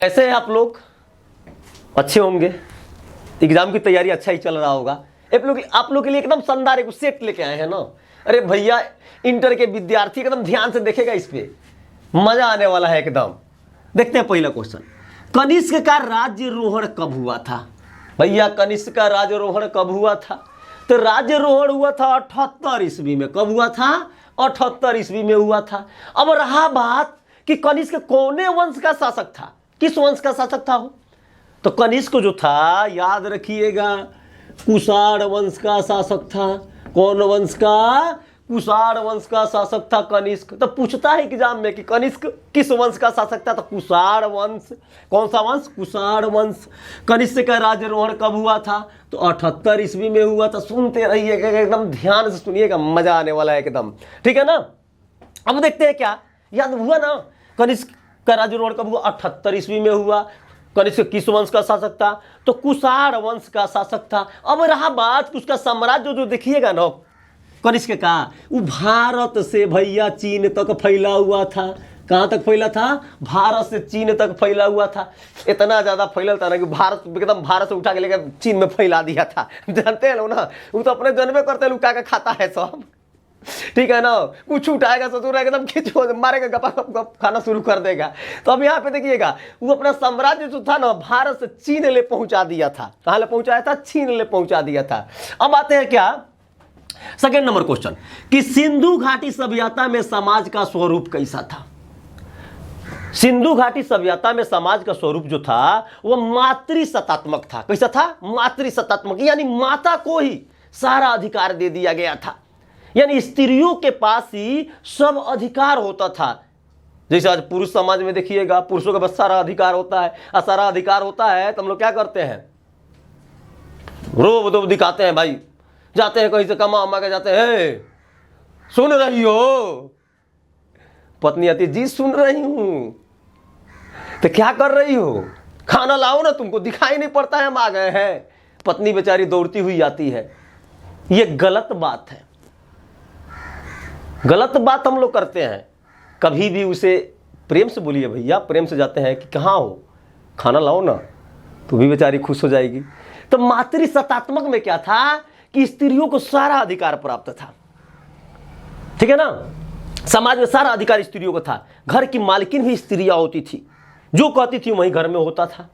ऐसे हैं आप लोग, अच्छे होंगे, एग्जाम की तैयारी अच्छा ही चल रहा होगा। आप लोग के लिए एकदम शानदार एक सेट लेके आए हैं ना। अरे भैया, इंटर के विद्यार्थी एकदम ध्यान से देखेगा, इस पे मजा आने वाला है एकदम। देखते हैं पहला क्वेश्चन, कनिष्क का राज्यारोहण कब हुआ था? भैया कनिष्क का राज्यारोहण कब हुआ था? तो राज्यारोहण हुआ था 78 ईस्वी में। कब हुआ था? 78 ईस्वी में हुआ था। अब रहा बात कि कनिष्क कौने वंश का शासक था, किस वंश का शासक था हो? तो कनिष्क जो था, याद रखिएगा, कुषाण वंश का शासक था। कौन वंश का? कुषाण वंश का शासक था कनिष्क। तो पूछता है एग्जाम में कि कनिष्क किस वंश का शासक था? तो कुषाण वंश। कौन सा वंश? कुषाण वंश। कनिष्क का राज्यारोहण कब हुआ था? तो 78 ईस्वी में हुआ था। सुनते रहिएगा, एकदम ध्यान से सुनिएगा, मजा आने वाला है एकदम, ठीक है ना। अब देखते हैं क्या याद हुआ ना, कनिष्क का राज्यारोहण कब हुआ? 78 ईस्वी में हुआ। कनिष्क किस वंश का शासक था? तो कुषाण वंश का शासक था। अब रहा बात उसका साम्राज्य जो देखिएगा ना कनिष्क का, वो भारत से भैया चीन तक फैला हुआ था। कहाँ तक फैला था? भारत से चीन तक फैला हुआ था। इतना ज्यादा फैला था ना कि भारत एकदम भारत से उठा के लेकर चीन में फैला दिया था। जानते हैं लोग ना, वो तो अपने जन्मे करते हैं, लुका के खाता है सब, ठीक है ना। कुछ उठाएगा ससुर एकदम खींचो मारेगा, गपा गप खाना शुरू कर देगा। तो अब यहाँ पे देखिएगा, वो अपना साम्राज्य जो था ना, भारत से चीन ले पहुंचा दिया था। कहाँ ले पहुंचाया था? चीन ले पहुंचा दिया था। अब आते हैं क्या, सेकेंड नंबर क्वेश्चन, कि सिंधु घाटी सभ्यता में समाज का स्वरूप कैसा था? सिंधु घाटी सभ्यता में समाज का स्वरूप जो था वह मातृसत्तात्मक था। कैसा था? मातृसत्तात्मक, यानी माता को ही सारा अधिकार दे दिया गया था। यानी स्त्रियों के पास ही सब अधिकार होता था। जैसे आज पुरुष समाज में देखिएगा, पुरुषों के पास सारा अधिकार होता है, और सारा अधिकार होता है तो हम लोग क्या करते हैं? रोब दिखाते हैं भाई, जाते हैं कहीं से कमा उमा के जाते हैं, सुन रही हो? पत्नी आती, जी सुन रही हूं। तो क्या कर रही हो? खाना लाओ ना, तुमको दिखाई नहीं पड़ता है हम आ गए हैं। पत्नी बेचारी दौड़ती हुई आती है। ये गलत बात है, गलत बात हम लोग करते हैं। कभी भी उसे प्रेम से बोलिए, भैया प्रेम से जाते हैं कि कहाँ हो, खाना लाओ ना, तो भी बेचारी खुश हो जाएगी। तो मातृसत्तात्मक में क्या था कि स्त्रियों को सारा अधिकार प्राप्त था, ठीक है ना। समाज में सारा अधिकार स्त्रियों को था। घर की मालकिन भी स्त्रियां होती थी, जो कहती थी वही घर में होता था,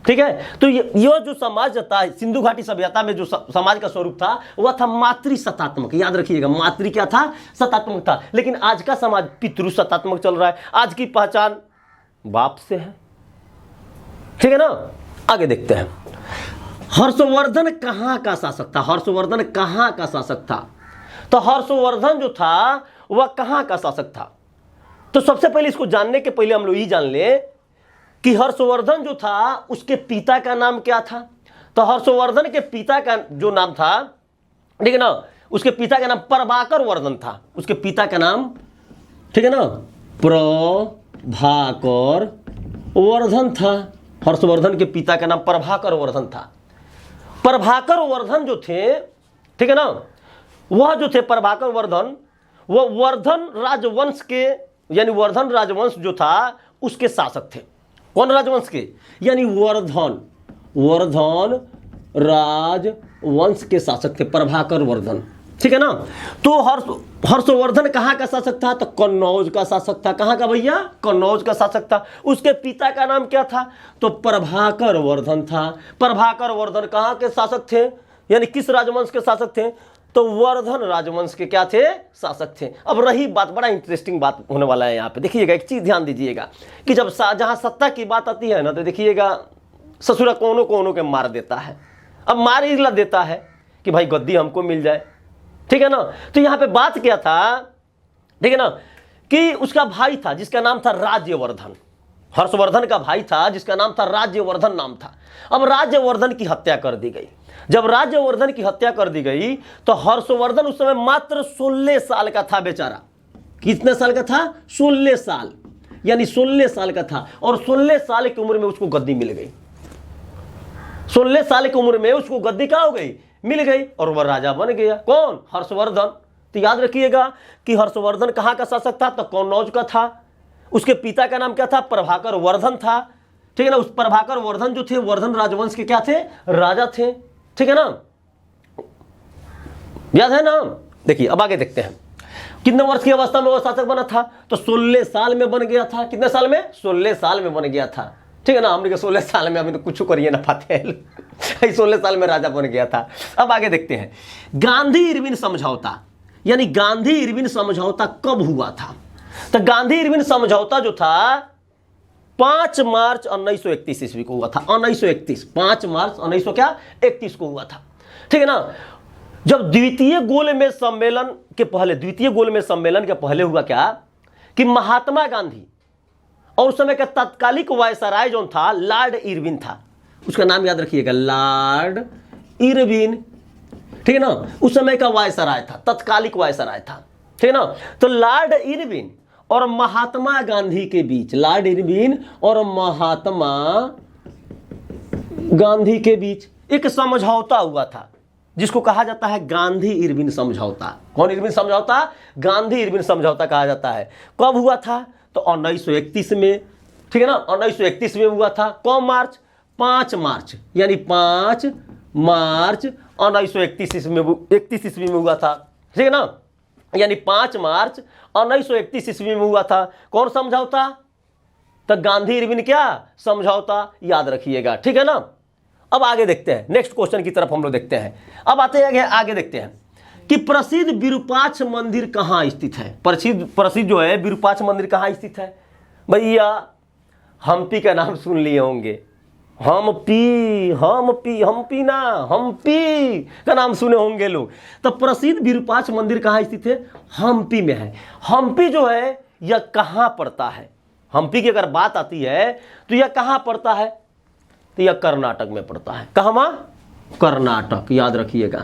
ठीक है। तो ये जो समाज था, सिंधु घाटी सभ्यता में जो समाज का स्वरूप था वह था मातृसत्तात्मक। याद रखिएगा, मातृ क्या था? सत्तात्मक था। लेकिन आज का समाज पितृ सत्तात्मक चल रहा है। आज की पहचान बाप से है, ठीक है ना। आगे देखते हैं, हर्षवर्धन कहाँ का शासक था? हर्षवर्धन कहाँ का शासक था? तो हर्षवर्धन जो था वह कहाँ का शासक था? तो सबसे पहले इसको जानने के पहले हम लोग ये जान ले कि हर्षवर्धन जो था उसके पिता का नाम क्या था। तो हर्षवर्धन के पिता का जो नाम था, ठीक है ना, उसके पिता का नाम प्रभाकर वर्धन था। उसके पिता का नाम, ठीक है ना, प्रभाकर वर्धन था। हर्षवर्धन के पिता का नाम प्रभाकर वर्धन था। प्रभाकर वर्धन जो थे, ठीक है ना, वह जो थे प्रभाकर वर्धन, वह वर्धन राजवंश के, यानी वर्धन राजवंश जो था उसके शासक थे। कौन राजवंश के? यानी वर्धन राजवंश के शासक थे प्रभाकर वर्धन, ठीक है ना। तो हर्षवर्धन कहाँ का शासक था? तो कन्नौज का शासक था। कहाँ का भैया? कन्नौज का शासक था। उसके पिता का नाम क्या था? तो प्रभाकर वर्धन था। प्रभाकर वर्धन कहाँ के शासक थे, यानी किस राजवंश के शासक थे? तो वर्धन राजवंश के क्या थे? शासक थे। अब रही बात, बड़ा इंटरेस्टिंग बात होने वाला है यहाँ पे। देखिएगा, एक चीज ध्यान दीजिएगा कि जब जहाँ सत्ता की बात आती है ना, तो देखिएगा ससुरा कोनो के मार देता है। अब मार ही देता है कि भाई गद्दी हमको मिल जाए, ठीक है ना। तो यहाँ पे बात क्या था, ठीक है ना, कि उसका भाई था जिसका नाम था राज्यवर्धन। हर्षवर्धन का भाई था जिसका नाम था राज्यवर्धन नाम था। अब राज्यवर्धन की हत्या कर दी गई। जब राज्यवर्धन की हत्या कर दी गई तो हर्षवर्धन उस समय मात्र 16 साल का था बेचारा। कितने साल का था? 16 साल, यानी 16 साल का था। और 16 साल की उम्र में उसको गद्दी मिल गई। 16 साल की उम्र में उसको गद्दी क्या हो गई? मिल गई, और वह राजा बन गया। कौन? हर्षवर्धन। तो याद रखिएगा कि हर्षवर्धन कहाँ का शासक था? तो कन्नौज का था। उसके पिता का नाम क्या था? प्रभाकर वर्धन था। ठीक है ना। उस प्रभाकर वर्धन जो थे, वर्धन राजवंश के क्या थे, राजा थे, ठीक है ना, याद है ना। देखिए अब आगे देखते हैं, कितने वर्ष की अवस्था में वो शासक बना था, तो 16 साल में बन गया था। कितने साल में, 16 साल में बन गया था, ठीक है ना। हमने 16 साल में अभी तो कुछ करिए ना पाते हैं 16 साल में राजा बन गया था। अब आगे देखते हैं, गांधी इरविन समझौता, यानी गांधी इरविन समझौता कब हुआ था, तो गांधी इरविन समझौता जो था 5 मार्च 1931 ईस्वी को हुआ था। 1931, 5 मार्च 1931 को हुआ था, ठीक है ना। जब द्वितीय गोलमेज सम्मेलन के पहले, द्वितीय गोलमेज सम्मेलन के पहले हुआ क्या कि महात्मा गांधी और उस समय का तत्कालिक वायसराय जो था लॉर्ड इरविन था, उसका नाम याद रखिएगा, लॉर्ड इरविन, ठीक है ना। उस समय का वायसराय था, तत्कालिक वायसराय था, ठीक है ना। तो लॉर्ड इरविन और महात्मा गांधी के बीच, लॉर्ड इरविन और महात्मा गांधी के बीच एक समझौता हुआ था जिसको कहा जाता है गांधी इरविन समझौता। कौन इरविन समझौता, गांधी इरविन समझौता कहा जाता है। कब हुआ था, तो 1931 में, ठीक है ना, 1931 में हुआ था। कौन मार्च, 5 मार्च, यानी 5 मार्च 1931 ईस्वी में हुआ था, ठीक है ना, यानी 5 मार्च 1931 ईस्वी में हुआ था। कौन समझौता, तो गांधी इरविन क्या समझौता, याद रखिएगा, ठीक है ना। अब आगे देखते हैं, नेक्स्ट क्वेश्चन की तरफ हम लोग देखते हैं। अब आते हैं आगे देखते हैं कि प्रसिद्ध विरूपाक्ष मंदिर कहाँ स्थित है। प्रसिद्ध जो है विरूपाक्ष मंदिर कहाँ स्थित है भैया, हम्पी का नाम सुन लिए होंगे, हम्पी का नाम सुने होंगे लोग। तो प्रसिद्ध विरूपाक्ष मंदिर कहाँ स्थित है, हम्पी में है। हम्पी जो है यह कहाँ पड़ता है, हम्पी की अगर बात आती है तो यह कहाँ पड़ता है, तो यह कर्नाटक में पड़ता है। कहाँ, कर्नाटक, याद रखिएगा,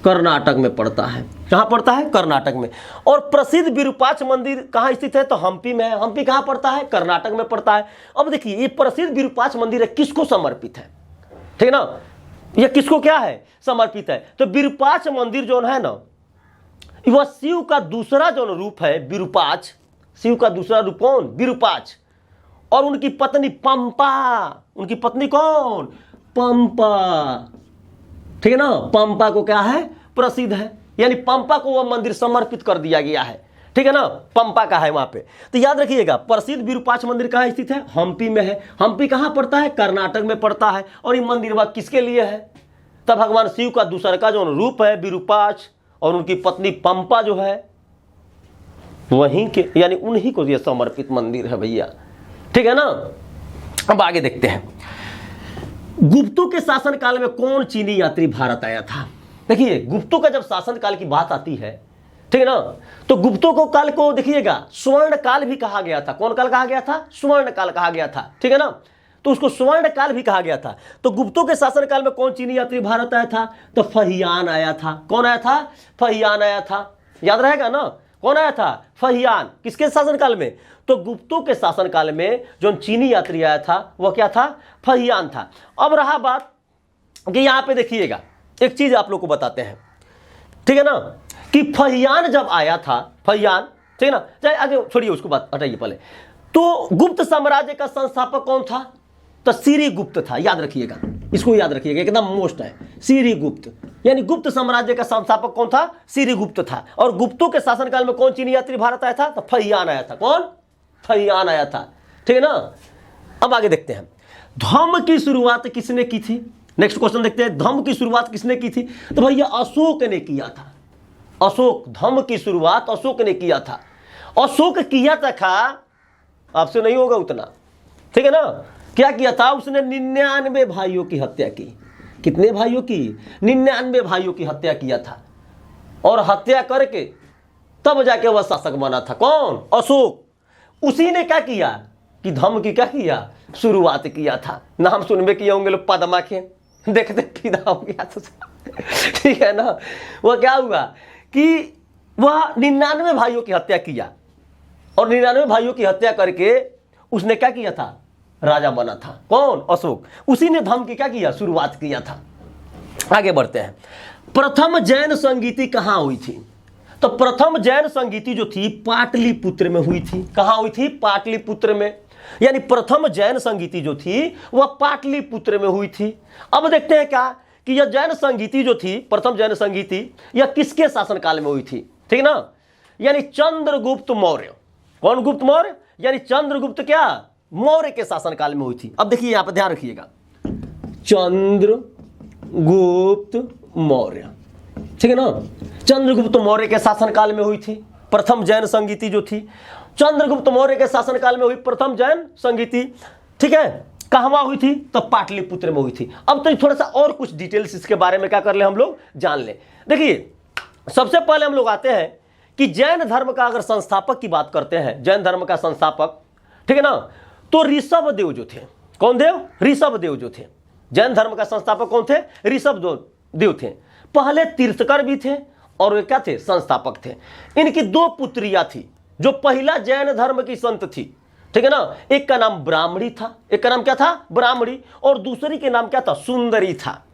कर्नाटक में पड़ता है। कहाँ पड़ता है, कर्नाटक में। और प्रसिद्ध विरूपाक्ष मंदिर कहाँ स्थित है, तो हम्पी में है। हम्पी कहाँ पड़ता है, कर्नाटक में पड़ता है। अब देखिए ये प्रसिद्ध विरूपाक्ष मंदिर है, किसको समर्पित है, ठीक है ना, यह किसको क्या है, समर्पित है। तो विरूपाक्ष मंदिर जो है ना, वह शिव का दूसरा जो रूप है विरूपाक्ष, शिव का दूसरा रूप कौन, विरूपाक्ष, और उनकी पत्नी पंपा, उनकी पत्नी कौन, पंपा, ठीक है ना। पंपा को क्या है, प्रसिद्ध है, यानी पंपा को वह मंदिर समर्पित कर दिया गया है, ठीक है ना, पंपा का है वहां पे। तो याद रखिएगा प्रसिद्ध विरूपाक्ष मंदिर कहाँ स्थित है, हम्पी में है। हम्पी कहाँ पड़ता है, कर्नाटक में पड़ता है। और ये मंदिर वह किसके लिए है, तब भगवान शिव का दूसरा का जो रूप है विरूपाक्ष और उनकी पत्नी पंपा जो है वहीं के, यानी उन्हीं को यह समर्पित मंदिर है भैया, ठीक है ना। अब आगे देखते हैं, गुप्तों के शासनकाल में कौन चीनी यात्री भारत आया था। देखिए गुप्तों का जब शासनकाल की बात आती है, ठीक है ना, तो गुप्तों को काल को देखिएगा स्वर्ण काल भी कहा गया था। कौन काल कहा गया था, स्वर्ण काल कहा गया था, ठीक है ना, तो उसको स्वर्ण काल भी कहा गया था। तो गुप्तों के शासनकाल में कौन चीनी यात्री भारत आया था, तो फहियान आया था। कौन आया था, फहियान आया था, याद रहेगा ना, कौन आया था, फहियान। किसके शासनकाल में, तो गुप्तों के शासनकाल में जो चीनी यात्री आया था वह क्या था, फहियान था। अब रहा बात कि यहां पे देखिएगा एक चीज आप लोग को बताते हैं, ठीक है ना, कि फहियान जब आया था, फहियान, ठीक है ना, चाहे आगे छोड़िए उसको बात हटाइए पहले। तो गुप्त साम्राज्य का संस्थापक कौन था, तो श्रीगुप्त था, याद रखिएगा, इसको याद रखिएगा, एकदम मोस्ट है, श्रीगुप्त, यानी गुप्त साम्राज्य का संस्थापक कौन था, श्रीगुप्त था। और गुप्तों के शासनकाल में कौन चीनी यात्री भारत आया था, तो फहियान आया था। कौन, फहियान आया था, ठीक है ना। अब आगे देखते हैं, धम्म की शुरुआत किसने की थी। नेक्स्ट क्वेश्चन देखते हैं, धम्म की शुरुआत किसने की थी, तो भैया अशोक ने किया था। अशोक, धम्म की शुरुआत अशोक ने किया था। अशोक किया था, आपसे नहीं होगा उतना, ठीक है ना। क्या किया था उसने, 99 भाइयों की हत्या की। कितने भाइयों की, 99 भाइयों की हत्या किया था। और हत्या करके तब जाके वह शासक बना था। कौन, अशोक। उसी ने क्या किया कि धम्म की क्या किया, शुरुआत किया था। नाम सुनबे किए होंगे लोग पद्मा के, देखते फिदा हो गया तो ठीक है ना। वह क्या हुआ कि वह 99 भाइयों की हत्या किया, और 99 भाइयों की हत्या करके उसने क्या किया था, राजा बना था। कौन, अशोक। उसी ने धम्म की क्या किया, शुरुआत किया था। आगे बढ़ते हैं, प्रथम जैन संगीति कहां हुई थी, तो प्रथम जैन संगीति जो थी पाटलिपुत्र में हुई थी। कहां हुई थी, पाटलिपुत्र में। यानी प्रथम जैन संगीति जो थी वह पाटलिपुत्र में हुई थी। अब देखते हैं क्या कि यह जैन संगीति जो थी, प्रथम जैन संगीति, यह किसके शासनकाल में हुई थी, ठीक ना, यानी चंद्रगुप्त मौर्य। कौन गुप्त मौर्य? यानी चंद्रगुप्त क्या, मौर्य के शासनकाल में हुई थी। अब देखिए यहां पर ध्यान रखिएगा, चंद्रगुप्त मौर्य, ठीक है ना, चंद्रगुप्त मौर्य के शासनकाल में हुई थी प्रथम जैन संगीति जो थी। चंद्रगुप्त मौर्य के शासनकाल में हुई प्रथम जैन संगीति, ठीक है, कहां हुई थी? तो पाटलिपुत्र में हुई थी। अब तो थोड़ा सा और कुछ डिटेल्स इसके बारे में क्या कर ले हम लोग जान ले। देखिए सबसे पहले हम लोग आते हैं कि जैन धर्म का अगर संस्थापक की बात करते हैं, जैन धर्म का संस्थापक, ठीक है ना, तो ऋषभ देव जो थे। कौन देव? ऋषभ देव जो थे। जैन धर्म का संस्थापक कौन थे? ऋषभ देव थे। पहले तीर्थकर भी थे और वे क्या थे? संस्थापक थे। इनकी दो पुत्रियां थी जो पहला जैन धर्म की संत थी, ठीक है ना। एक का नाम ब्राह्मणी था, एक का नाम क्या था? ब्राह्मणी, और दूसरी के नाम क्या था? सुंदरी था।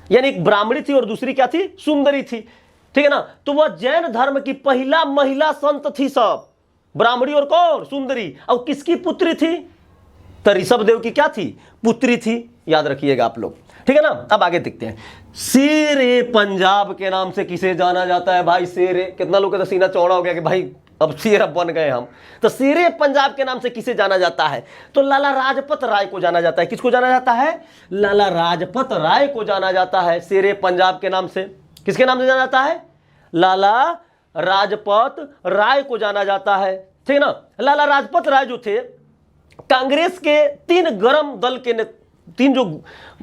यानी एक ब्राह्मणी थी और दूसरी क्या थी? सुंदरी थी, ठीक है ना। तो वह जैन धर्म की पहला महिला संत थी सब, ब्राह्मणी और कौन? सुंदरी। और किसकी पुत्री थी? तो ऋषभ देव की क्या थी? पुत्री थी। याद रखिएगा आप लोग, ठीक है ना। अब आगे देखते हैं, शेरे पंजाब के नाम से किसे जाना जाता है भाई? शेरे, कितना लोग का तो सीना चौड़ा हो गया कि भाई अब शेर अब बन गए हम। तो शेरे पंजाब के नाम से किसे जाना जाता है? तो लाला राजपत राय को जाना जाता है। किसको जाना जाता है? लाला राजपत राय को जाना जाता है शेरे पंजाब के नाम से। किसके नाम से जाना जाता है? लाला राजपत राय को जाना जाता है, ठीक है ना। लाला राजपत राय जो थे कांग्रेस के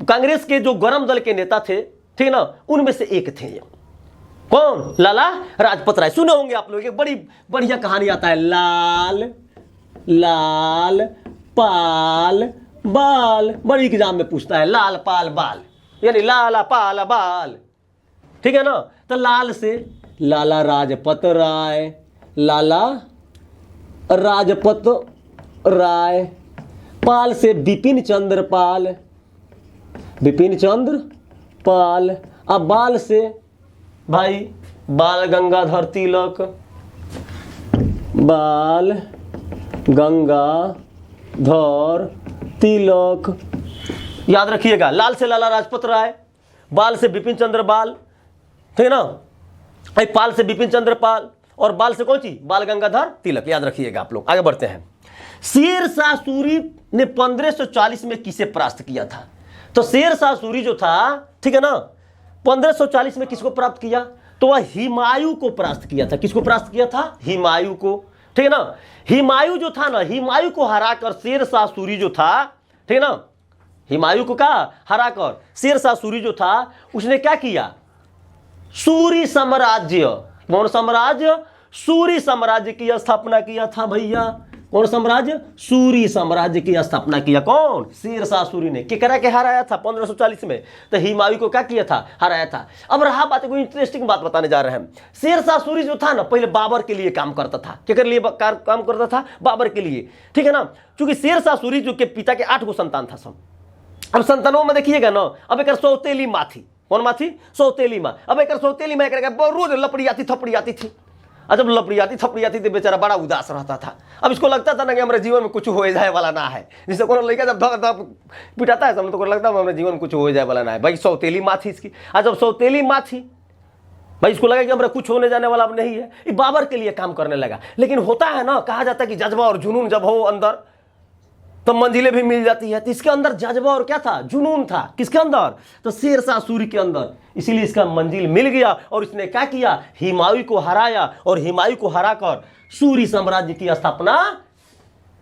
कांग्रेस के जो गरम दल के नेता थे, ठीक है ना, उनमें से एक थे। कौन? लाला राजपत राय। सुने होंगे आप लोग, एक बड़ी बढ़िया कहानी आता है, लाल लाल पाल बाल। बड़ी एग्जाम में पूछता है, लाल पाल बाल, यानी लाला पाल बाल, ठीक है ना। तो लाल से लाला राजपत राय, लाला राजपत राय, पाल से बिपिन चंद्र पाल, बिपिन चंद्र पाल। अब बाल से भाई बाल गंगाधर तिलक, बाल गंगाधर तिलक। याद रखिएगा, लाल से लाला राजपत राय, बाल से बिपिन चंद्र बाल, ठीक है ना, पाल से बिपिन चंद्र पाल, और बाल से कौन सी? बाल गंगाधर तिलक। याद रखिएगा आप लोग। आगे बढ़ते हैं, शेर शाह सूरी ने 1540 में किसे परास्त किया था? तो शेर शाह सूरी जो था, ठीक है ना, 1540 में किसको प्राप्त किया? तो वह हिमायू को परास्त किया था। किसको परास्त किया था? हिमायू को, ठीक है ना। हिमायू जो था ना, हिमायू को हराकर शेर शाह सूरी जो था, ठीक है ना, हिमायू को क्या हराकर शेर शाह सूरी जो था उसने क्या किया? सूरी साम्राज्य, कौन साम्राज्य? सूरी साम्राज्य की स्थापना किया था भैया। कौन साम्राज्य? सूरी साम्राज्य की स्थापना किया। कौन? शेर शाह सूरी ने। केकरा के हराया था 1540 में? तो हिमायू को क्या किया था? हराया था। अब रहा बात, कोई इंटरेस्टिंग बात बताने जा रहे हैं। शेर शाह सूरी जो था ना, पहले बाबर के लिए काम करता था। केकर लिए काम करता था? बाबर के लिए, ठीक है ना। क्योंकि शेर शाह सूरी जो के पिता के 8 गो संतान था सब। अब संतानों में देखिएगा ना, अब एक सौतेली माँ थी। कौन माँ थी? सौतेली माँ। अब एक सौतेली माँ रोज लपड़ी आती थपड़ी आती थी। जब लपड़ी आती थपड़ी आती तो बेचारा बड़ा उदास रहता था। अब इसको लगता था ना कि हमारे जीवन में कुछ हो जाए वाला ना है। जिससे कोनो लड़का जब धक धक पिटाता है तो लगता है हमारे जीवन में कुछ हो जाए वाला ना है। भाई सौतेली माँ थी इसकी। जब सौतेली माँ थी भाई, इसको लगा कि हमारा कुछ होने जाने वाला अब नहीं है। ये बाबर के लिए काम करने लगा। लेकिन होता है ना, कहा जाता है कि जज्बा और जुनून जब हो अंदर तो मंजिलें भी मिल जाती है। तो इसके अंदर जज्बा और क्या था? जुनून था। किसके अंदर? तो शेर शाह सूरी के अंदर। इसीलिए इसका मंजिल मिल गया और इसने क्या किया? हिमायू को हराया और हिमायू को हराकर सूरी साम्राज्य की स्थापना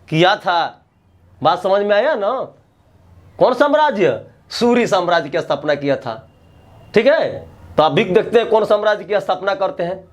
किया था। बात समझ में आया ना? कौन साम्राज्य? सूरी साम्राज्य की स्थापना किया था। ठीक है, तो आप भी देखते हैं कौन साम्राज्य की स्थापना करते हैं।